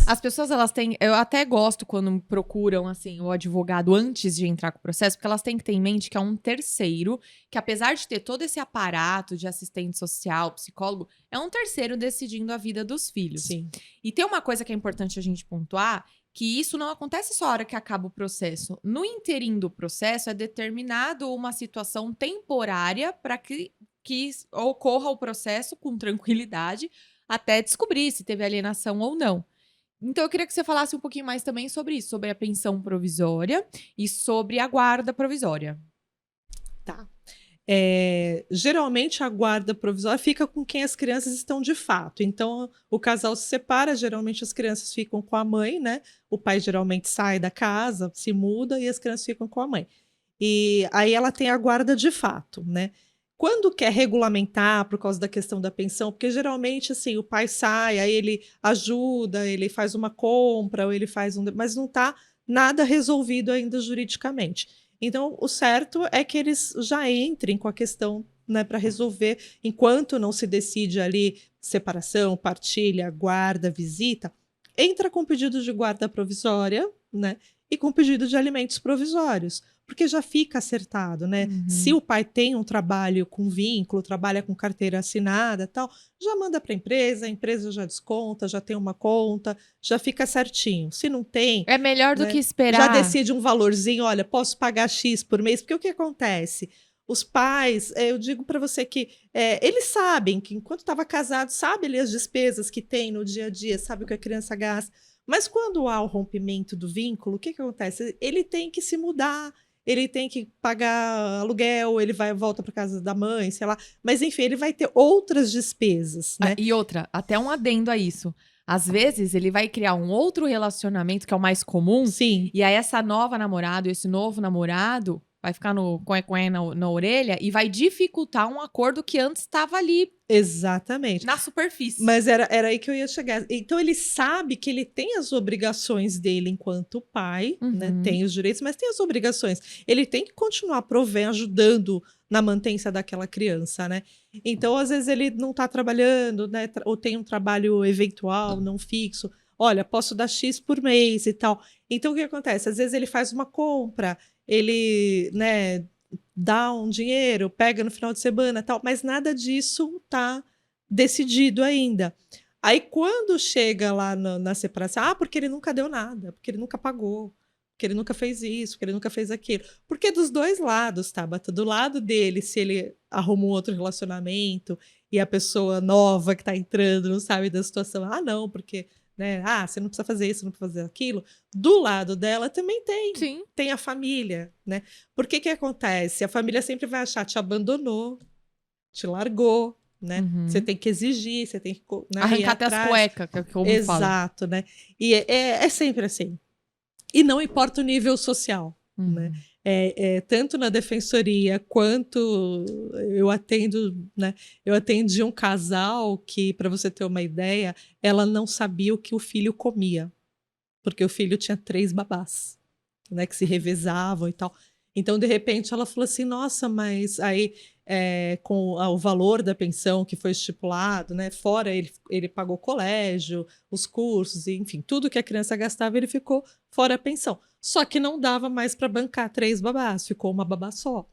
As pessoas, elas têm... Eu até gosto quando procuram, assim, o advogado antes de entrar com o processo, porque elas têm que ter em mente que é um terceiro, que apesar de ter todo esse aparato de assistente social, psicólogo, é um terceiro decidindo a vida dos filhos. Sim. E tem uma coisa que é importante a gente pontuar, que isso não acontece só a hora que acaba o processo. No interim do processo, é determinado uma situação temporária para que ocorra o processo com tranquilidade, até descobrir se teve alienação ou não. Então, eu queria que você falasse um pouquinho mais também sobre isso, sobre a pensão provisória e sobre a guarda provisória. Tá. Geralmente a guarda provisória fica com quem as crianças estão de fato. Então, o casal se separa, geralmente as crianças ficam com a mãe, né? O pai geralmente sai da casa, se muda e as crianças ficam com a mãe. E aí ela tem a guarda de fato, né? Quando quer regulamentar por causa da questão da pensão, porque geralmente assim, o pai sai, aí ele ajuda, ele faz uma compra, ou ele faz mas não está nada resolvido ainda juridicamente. Então, o certo é que eles já entrem com a questão, né, para resolver, enquanto não se decide ali separação, partilha, guarda, visita, entra com pedido de guarda provisória, né, e com pedido de alimentos provisórios, porque já fica acertado, né? Se o pai tem um trabalho com vínculo, trabalha com carteira assinada, tal, já manda para a empresa já desconta, já tem uma conta, já fica certinho. Se não tem, É melhor do né, que já esperar. decide um valorzinho, olha, posso pagar X por mês, porque o que acontece? Os pais, eu digo para você que eles sabem que enquanto estava casado, sabe ali as despesas que tem no dia a dia, sabe o que a criança gasta, mas quando há o rompimento do vínculo, o que acontece? Ele tem que se mudar, ele tem que pagar aluguel, ele volta para casa da mãe, sei lá, mas enfim, ele vai ter outras despesas, né? E outra, até um adendo a isso. Às vezes, ele vai criar um outro relacionamento, que é o mais comum, Sim. e aí essa nova namorada, esse novo namorado, vai ficar no coé na orelha e vai dificultar um acordo que antes estava ali Exatamente. na superfície. Mas era aí que eu ia chegar. Então ele sabe que ele tem as obrigações dele enquanto pai, né? Tem os direitos, mas tem as obrigações. Ele tem que continuar provendo, ajudando na mantença daquela criança, né? Então, às vezes, ele não está trabalhando, né? Ou tem um trabalho eventual, não fixo. Olha, posso dar X por mês e tal. Então, o que acontece? Às vezes ele faz uma compra, ele, né, dá um dinheiro, pega no final de semana, tal, mas nada disso está decidido ainda. Aí quando chega lá na separação, porque ele nunca deu nada, porque ele nunca pagou, porque ele nunca fez isso, porque ele nunca fez aquilo. Porque dos dois lados, Tabata, do lado dele, se ele arruma um outro relacionamento e a pessoa nova que está entrando não sabe da situação, não, porque, né, você não precisa fazer isso, não precisa fazer aquilo. Do lado dela também tem. Sim. Tem a família, né? Por que acontece? A família sempre vai achar, te abandonou, te largou, né? Você tem que exigir, você tem que, né, arrancar até as cuecas, que é o que eu falo. Exato, né? E é sempre assim. E não importa o nível social, né? Tanto na defensoria quanto eu atendo, né? Eu atendi um casal que, para você ter uma ideia, ela não sabia o que o filho comia, porque o filho tinha 3 babás, né? Que se revezavam e tal. Então, de repente, ela falou assim: nossa, mas aí com o valor da pensão que foi estipulado, né? Fora ele pagou colégio, os cursos, enfim, tudo que a criança gastava, ele ficou fora a pensão. Só que não dava mais para bancar 3 babás, ficou uma babá só.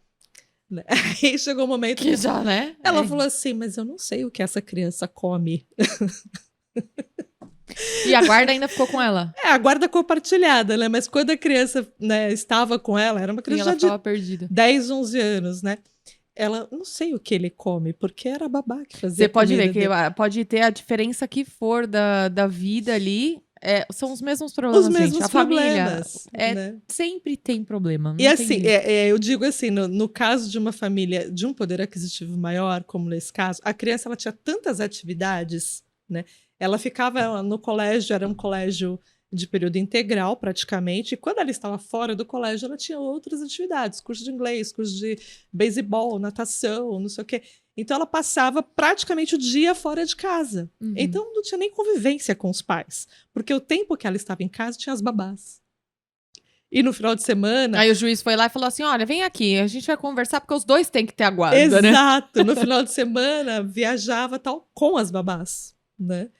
Né? Aí chegou um momento que já, né? Ela falou assim: mas eu não sei o que essa criança come. E a guarda ainda ficou com ela? A guarda compartilhada, né? Mas quando a criança, né, estava com ela, era uma criança de perdida. 10, 11 anos, né? Ela, não sei o que ele come, porque era a babá que fazia. Você pode ver que pode ter a diferença que for da vida ali, são os mesmos problemas, os mesmos gente. A problemas, família né? sempre tem problema. E assim, eu digo assim, no caso de uma família de um poder aquisitivo maior, como nesse caso, a criança ela tinha tantas atividades, né? Ela ficava no colégio, era um colégio de período integral, praticamente, e quando ela estava fora do colégio, ela tinha outras atividades, curso de inglês, curso de beisebol, natação, não sei o quê. Então, ela passava praticamente o dia fora de casa. Então, não tinha nem convivência com os pais, porque o tempo que ela estava em casa tinha as babás. E no final de semana... Aí o juiz foi lá e falou assim, olha, vem aqui, a gente vai conversar, porque os dois têm que ter a guarda, Exato. Né? No final de semana, viajava tal com as babás, né?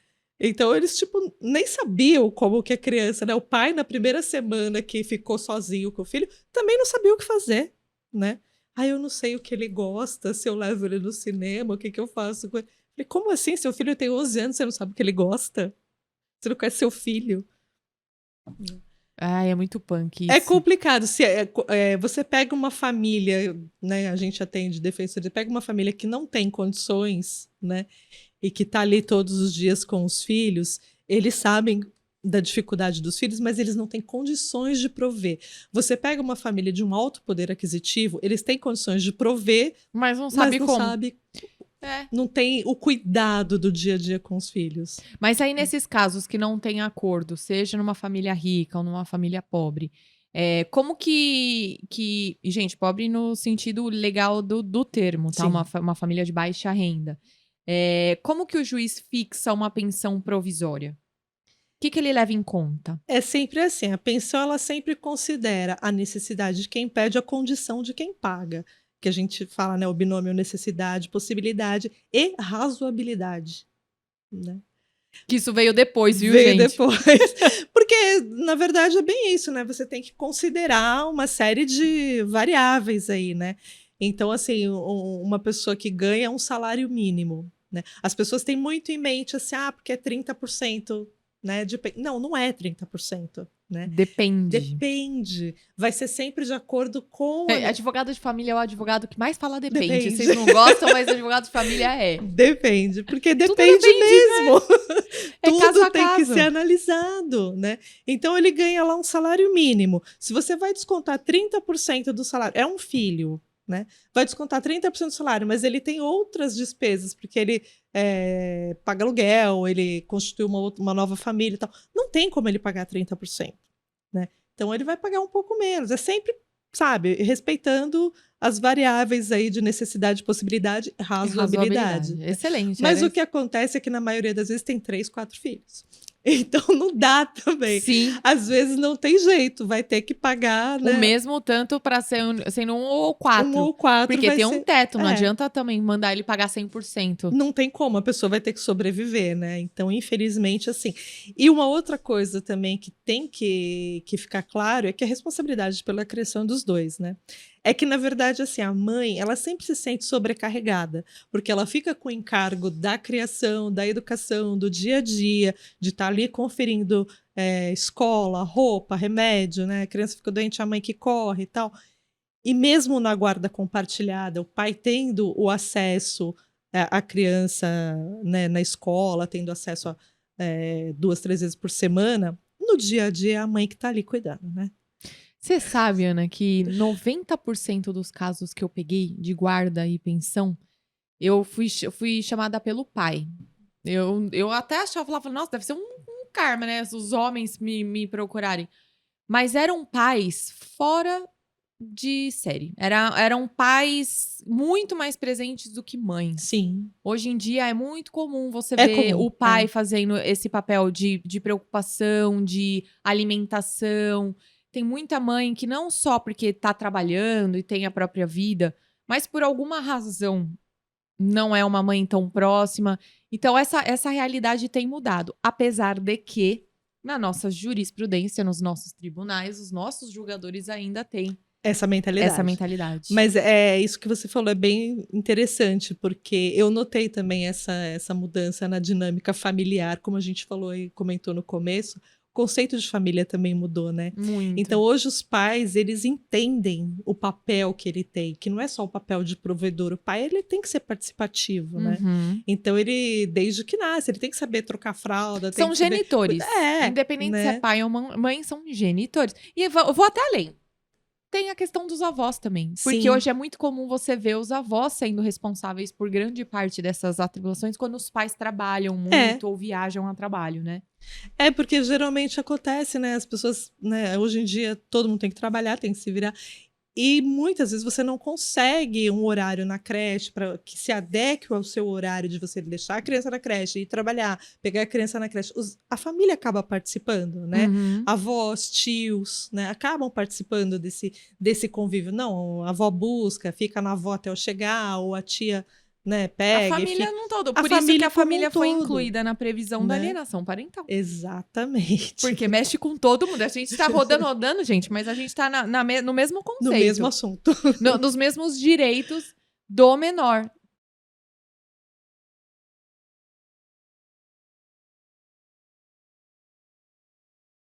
Então eles, tipo, nem sabiam como que a criança, né? O pai, na primeira semana que ficou sozinho com o filho, também não sabia o que fazer, né? Eu não sei o que ele gosta, se eu levo ele no cinema, o que que eu faço com ele. Falei, como assim? Seu filho tem 11 anos, você não sabe o que ele gosta? Você não conhece seu filho? Ai, é muito punk É isso. complicado. Você pega uma família, né? A gente atende defensores, pega uma família que não tem condições, né? E que tá ali todos os dias com os filhos, eles sabem da dificuldade dos filhos, mas eles não têm condições de prover. Você pega uma família de um alto poder aquisitivo, eles têm condições de prover, Mas não mas sabe não como. sabe, É. não tem o cuidado do dia a dia com os filhos. Mas aí, nesses casos que não tem acordo, seja numa família rica ou numa família pobre, como que. Gente, pobre no sentido legal do termo, tá? Sim. Uma família de baixa renda. Como que o juiz fixa uma pensão provisória? O que ele leva em conta? É sempre assim, a pensão ela sempre considera a necessidade de quem pede, a condição de quem paga. Que a gente fala, né, o binômio necessidade, possibilidade e razoabilidade, né? Que isso veio depois, viu, Veio gente? depois. Porque, na verdade, é bem isso, né? Você tem que considerar uma série de variáveis aí, né? Então, assim, uma pessoa que ganha um salário mínimo, né? As pessoas têm muito em mente, assim, porque é 30%, né? Não, não é 30%, né? Depende. Depende. Vai ser sempre de acordo com Advogado de família é o advogado que mais fala depende. Depende. Vocês não gostam, mas advogado de família é. Depende, porque Tudo depende mesmo. É caso Tudo a tem que caso. ser analisado, né? Então ele ganha lá um salário mínimo. Se você vai descontar 30% do salário, é um filho, né? Vai descontar 30% do salário, mas ele tem outras despesas, porque ele paga aluguel, ele constitui uma nova família e tal. Não tem como ele pagar 30%, né? Então ele vai pagar um pouco menos. É sempre, sabe, respeitando as variáveis aí de necessidade, possibilidade, razoabilidade. Excelente. Mas o que acontece é que na maioria das vezes tem 3, 4 filhos. Então não dá também. Sim. Às vezes não tem jeito, vai ter que pagar, né? O mesmo tanto para sendo 1 ou 4. 1 ou 4 Porque vai tem ser... um teto, não adianta também mandar ele pagar 100%. Não tem como, a pessoa vai ter que sobreviver, né? Então, infelizmente, assim. E uma outra coisa também que tem que ficar claro é que a responsabilidade pela criação dos dois, né? É que, na verdade, assim, a mãe, ela sempre se sente sobrecarregada, porque ela fica com o encargo da criação, da educação, do dia a dia, de estar ali conferindo escola, roupa, remédio, né? A criança fica doente, a mãe que corre e tal. E mesmo na guarda compartilhada, o pai tendo o acesso à criança, né, na escola, tendo acesso a 2, 3 vezes por semana, no dia a dia é a mãe que está ali cuidando, né? Você sabe, Ana, que 90% dos casos que eu peguei de guarda e pensão, eu fui chamada pelo pai. Eu até falava, nossa, deve ser um karma, né? Os homens me procurarem. Mas eram pais fora de série. Eram pais muito mais presentes do que mães. Sim. Hoje em dia é muito comum você ver o pai fazendo esse papel de preocupação, de alimentação. Tem muita mãe que não só porque tá trabalhando e tem a própria vida, mas por alguma razão não é uma mãe tão próxima. Então essa realidade tem mudado. Apesar de que, na nossa jurisprudência, nos nossos tribunais, os nossos julgadores ainda têm essa mentalidade. Mas isso que você falou é bem interessante, porque eu notei também essa mudança na dinâmica familiar, como a gente falou e comentou no começo. O conceito de família também mudou, né? Muito. Então, hoje os pais, eles entendem o papel que ele tem, que não é só o papel de provedor. O pai, ele tem que ser participativo, né? Então, ele, desde que nasce, ele tem que saber trocar fralda. São genitores. Independente né? se é pai ou mãe, são genitores. E eu vou até além. Tem a questão dos avós também. Porque Sim. hoje é muito comum você ver os avós sendo responsáveis por grande parte dessas atribulações quando os pais trabalham muito ou viajam a trabalho, né? Porque geralmente acontece, né? As pessoas, né? Hoje em dia, todo mundo tem que trabalhar, tem que se virar. E muitas vezes você não consegue um horário na creche para que se adeque ao seu horário de você deixar a criança na creche, ir trabalhar, pegar a criança na creche. A família acaba participando, né? Avós, tios, né? Acabam participando desse convívio. Não, a avó busca, fica na avó até eu chegar, ou a tia né, A pega e família fica... num todo. A Por isso que família a como um família foi todo, incluída na previsão da né? alienação parental. Exatamente. Porque mexe com todo mundo. A gente tá rodando, gente, mas a gente tá no mesmo No mesmo conceito. assunto. Nos mesmos direitos do menor.